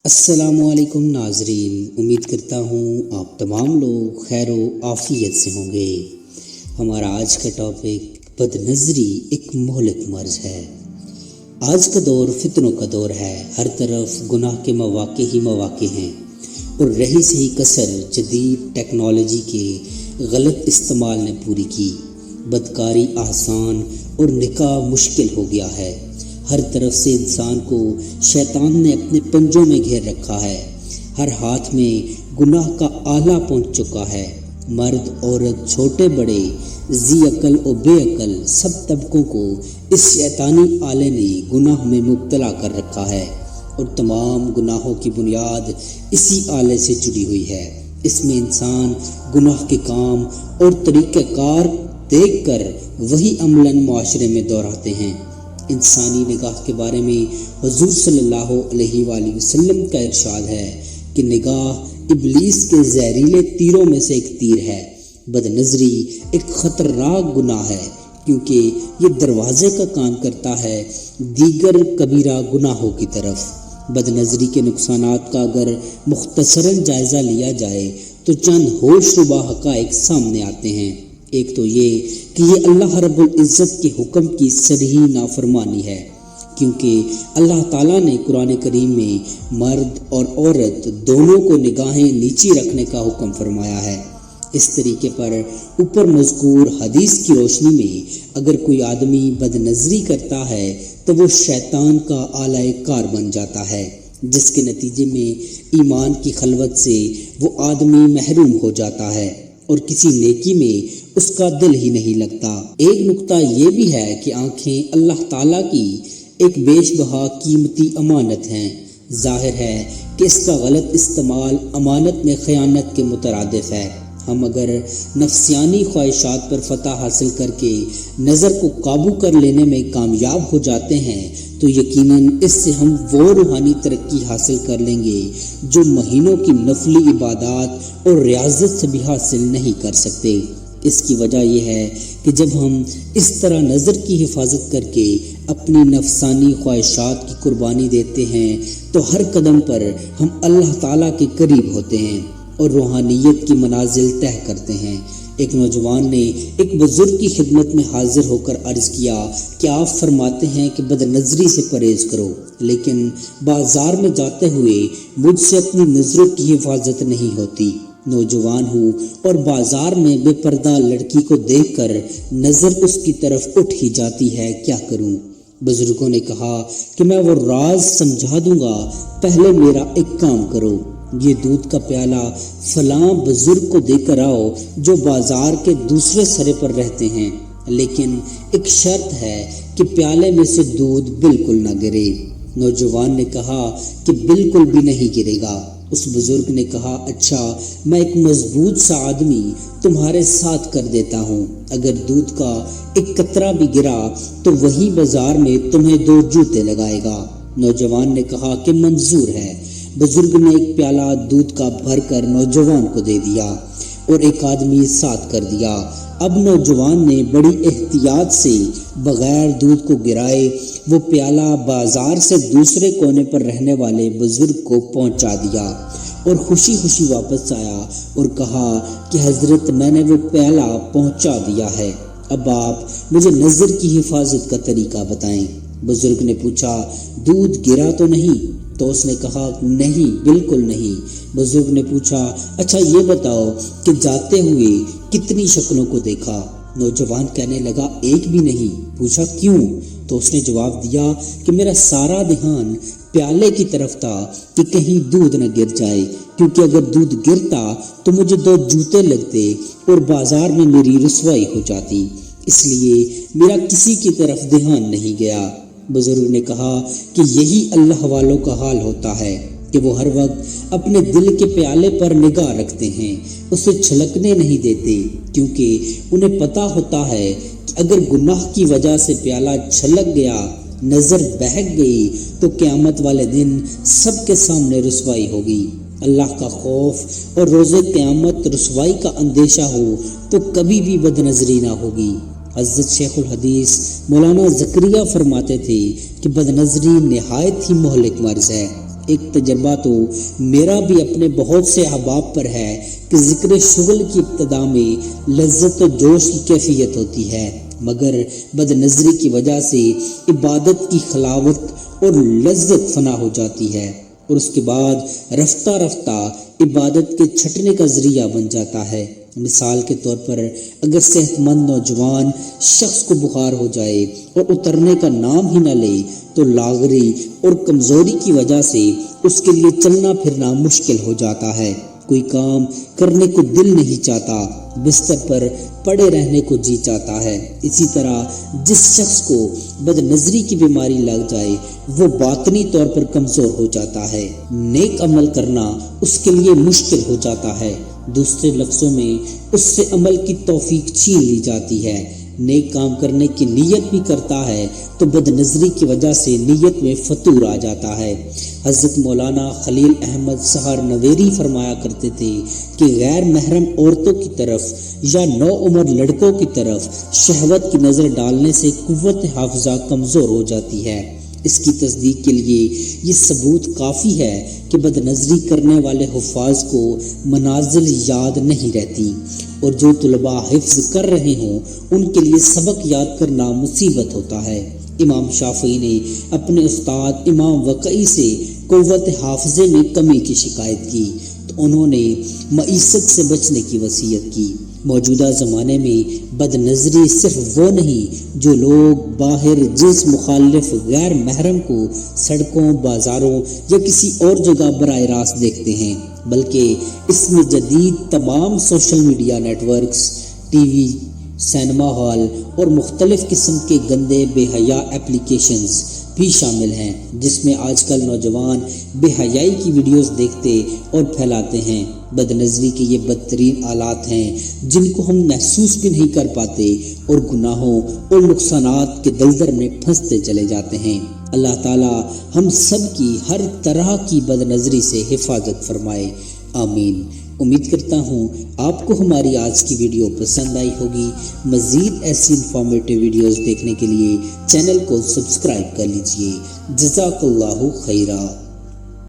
السلام علیکم ناظرین، امید کرتا ہوں آپ تمام لوگ خیر و عافیت سے ہوں گے۔ ہمارا آج کا ٹاپک بد نظری ایک مہلک مرض ہے۔ آج کا دور فتنوں کا دور ہے، ہر طرف گناہ کے مواقع ہی مواقع ہیں، اور رہی سہی کسر جدید ٹیکنالوجی کے غلط استعمال نے پوری کی۔ بدکاری آسان اور نکاح مشکل ہو گیا ہے۔ ہر طرف سے انسان کو شیطان نے اپنے پنجوں میں گھیر رکھا ہے۔ ہر ہاتھ میں گناہ کا آلہ پہنچ چکا ہے۔ مرد عورت چھوٹے بڑے ذی عقل و بے عقل سب طبقوں کو اس شیطانی آلے نے گناہ میں مبتلا کر رکھا ہے، اور تمام گناہوں کی بنیاد اسی آلے سے جڑی ہوئی ہے۔ اس میں انسان گناہ کے کام اور طریقہ کار دیکھ کر وہی عملاً معاشرے میں دہراتے ہیں۔ انسانی نگاہ کے بارے میں حضور صلی اللہ علیہ وآلہ وسلم کا ارشاد ہے کہ نگاہ ابلیس کے زہریلے تیروں میں سے ایک تیر ہے۔ بد نظری ایک خطرناک گناہ ہے، کیونکہ یہ دروازے کا کام کرتا ہے دیگر کبیرہ گناہوں کی طرف۔ بد نظری کے نقصانات کا اگر مختصراً جائزہ لیا جائے تو چند ہوش ربا حقائق سامنے آتے ہیں۔ ایک تو یہ کہ یہ اللہ رب العزت کے حکم کی صریح نافرمانی ہے، کیونکہ اللہ تعالیٰ نے قرآن کریم میں مرد اور عورت دونوں کو نگاہیں نیچی رکھنے کا حکم فرمایا ہے۔ اس طریقے پر اوپر مذکور حدیث کی روشنی میں اگر کوئی آدمی بد نظری کرتا ہے تو وہ شیطان کا آلہ کار بن جاتا ہے، جس کے نتیجے میں ایمان کی خلوت سے وہ آدمی محروم ہو جاتا ہے، اور کسی نیکی میں اس کا دل ہی نہیں لگتا۔ ایک نقطہ یہ بھی ہے کہ آنکھیں اللہ تعالیٰ کی ایک بیش بہا قیمتی امانت ہیں۔ ظاہر ہے کہ اس کا غلط استعمال امانت میں خیانت کے مترادف ہے۔ ہم اگر نفسیانی خواہشات پر فتح حاصل کر کے نظر کو قابو کر لینے میں کامیاب ہو جاتے ہیں تو یقیناً اس سے ہم وہ روحانی ترقی حاصل کر لیں گے جو مہینوں کی نفلی عبادات اور ریاضت سے بھی حاصل نہیں کر سکتے۔ اس کی وجہ یہ ہے کہ جب ہم اس طرح نظر کی حفاظت کر کے اپنی نفسانی خواہشات کی قربانی دیتے ہیں تو ہر قدم پر ہم اللہ تعالیٰ کے قریب ہوتے ہیں اور روحانیت کی منازل طے کرتے ہیں۔ ایک نوجوان نے ایک بزرگ کی خدمت میں حاضر ہو کر عرض کیا کہ آپ فرماتے ہیں کہ بد نظری سے پرہیز کرو، لیکن بازار میں جاتے ہوئے مجھ سے اپنی نظروں کی حفاظت نہیں ہوتی۔ نوجوان ہوں اور بازار میں بے پردہ لڑکی کو دیکھ کر نظر اس کی طرف اٹھ ہی جاتی ہے، کیا کروں؟ بزرگوں نے کہا کہ میں وہ راز سمجھا دوں گا، پہلے میرا ایک کام کرو، یہ دودھ کا پیالہ فلاں بزرگ کو دے کر آؤ جو بازار کے دوسرے سرے پر رہتے ہیں، لیکن ایک شرط ہے کہ پیالے میں سے دودھ بالکل نہ گرے۔ نوجوان نے کہا کہ بالکل بھی نہیں گرے گا۔ اس بزرگ نے کہا اچھا، میں ایک مضبوط سا آدمی تمہارے ساتھ کر دیتا ہوں، اگر دودھ کا ایک قطرہ بھی گرا تو وہی بازار میں تمہیں 2 جوتے لگائے گا۔ نوجوان نے کہا کہ منظور ہے۔ بزرگ نے ایک پیالہ دودھ کا بھر کر نوجوان کو دے دیا اور ایک آدمی ساتھ کر دیا۔ اب نوجوان نے بڑی احتیاط سے بغیر دودھ کو گرائے وہ پیالہ بازار سے دوسرے کونے پر رہنے والے بزرگ کو پہنچا دیا، اور خوشی خوشی واپس آیا اور کہا کہ حضرت میں نے وہ پیالہ پہنچا دیا ہے، اب آپ مجھے نظر کی حفاظت کا طریقہ بتائیں۔ بزرگ نے پوچھا دودھ گرا تو نہیں؟ تو اس نے کہا نہیں، بالکل نہیں۔ بزرگ نے پوچھا اچھا یہ بتاؤ کہ جاتے ہوئے کتنی شکلوں کو دیکھا؟ نوجوان کہنے لگا ایک بھی نہیں۔ پوچھا کیوں؟ تو اس نے جواب دیا کہ میرا سارا دھیان پیالے کی طرف تھا کہ کہیں دودھ نہ گر جائے، کیونکہ اگر دودھ گرتا تو مجھے 2 جوتے لگتے اور بازار میں میری رسوائی ہو جاتی، اس لیے میرا کسی کی طرف دھیان نہیں گیا۔ بزرگ نے کہا کہ یہی اللہ والوں کا حال ہوتا ہے کہ وہ ہر وقت اپنے دل کے پیالے پر نگاہ رکھتے ہیں، اسے چھلکنے نہیں دیتے، کیونکہ انہیں پتہ ہوتا ہے کہ اگر گناہ کی وجہ سے پیالہ چھلک گیا، نظر بہک گئی تو قیامت والے دن سب کے سامنے رسوائی ہوگی۔ اللہ کا خوف اور روز قیامت رسوائی کا اندیشہ ہو تو کبھی بھی بد نظری نہ ہوگی۔ حضرت شیخ الحدیث مولانا زکریا فرماتے تھے کہ بد نظری نہایت ہی مہلک مرض ہے۔ ایک تجربہ تو میرا بھی اپنے بہت سے احباب پر ہے کہ ذکر شغل کی ابتدا میں لذت و جوش کی کیفیت ہوتی ہے، مگر بد نظری کی وجہ سے عبادت کی خلاوت اور لذت فنا ہو جاتی ہے، اور اس کے بعد رفتہ رفتہ عبادت کے چھٹنے کا ذریعہ بن جاتا ہے۔ مثال کے طور پر اگر صحت مند نوجوان شخص کو بخار ہو جائے اور اترنے کا نام ہی نہ لے تو لاغری اور کمزوری کی وجہ سے اس کے لیے چلنا پھرنا مشکل ہو جاتا ہے، کوئی کام کرنے کو دل نہیں چاہتا، بستر پر پڑے رہنے کو جی چاہتا ہے۔ اسی طرح جس شخص کو بد نظری کی بیماری لگ جائے وہ باطنی طور پر کمزور ہو جاتا ہے، نیک عمل کرنا اس کے لیے مشکل ہو جاتا ہے، دوسرے لفظوں میں اس سے عمل کی توفیق چھین لی جاتی ہے۔ نیک کام کرنے کی نیت بھی کرتا ہے تو بد نظری کی وجہ سے نیت میں فتور آ جاتا ہے۔ حضرت مولانا خلیل احمد سہار نویری فرمایا کرتے تھے کہ غیر محرم عورتوں کی طرف یا نو عمر لڑکوں کی طرف شہوت کی نظر ڈالنے سے قوت حافظہ کمزور ہو جاتی ہے۔ اس کی تصدیق کے لیے یہ ثبوت کافی ہے کہ بد نظری کرنے والے حفاظ کو منازل یاد نہیں رہتی، اور جو طلباء حفظ کر رہے ہوں ان کے لیے سبق یاد کرنا مصیبت ہوتا ہے۔ امام شافعی نے اپنے استاد امام وقعی سے قوت حافظے میں کمی کی شکایت کی تو انہوں نے معیشت سے بچنے کی وصیت کی۔ موجودہ زمانے میں بد نظری صرف وہ نہیں جو لوگ باہر جنس مخالف غیر محرم کو سڑکوں، بازاروں یا کسی اور جگہ براہ راست دیکھتے ہیں، بلکہ اس میں جدید تمام social media networks, TV, cinema hall اور مختلف قسم کے گندے بے حیا ایپلیکیشنز بھی شامل ہیں، جس میں آج کل نوجوان بے حیائی کی ویڈیوز دیکھتے اور پھیلاتے ہیں۔ بد نظری کے یہ بدترین آلات ہیں جن کو ہم محسوس بھی نہیں کر پاتے اور گناہوں اور نقصانات کے دلدل میں پھنستے چلے جاتے ہیں۔ اللہ تعالی ہم سب کی ہر طرح کی بد نظری سے حفاظت فرمائے، آمین۔ امید کرتا ہوں آپ کو ہماری آج کی ویڈیو پسند آئی ہوگی۔ مزید ایسی انفارمیٹیو ویڈیوز دیکھنے کے لیے چینل کو سبسکرائب کر لیجئے۔ جزاک اللہ خیرہ۔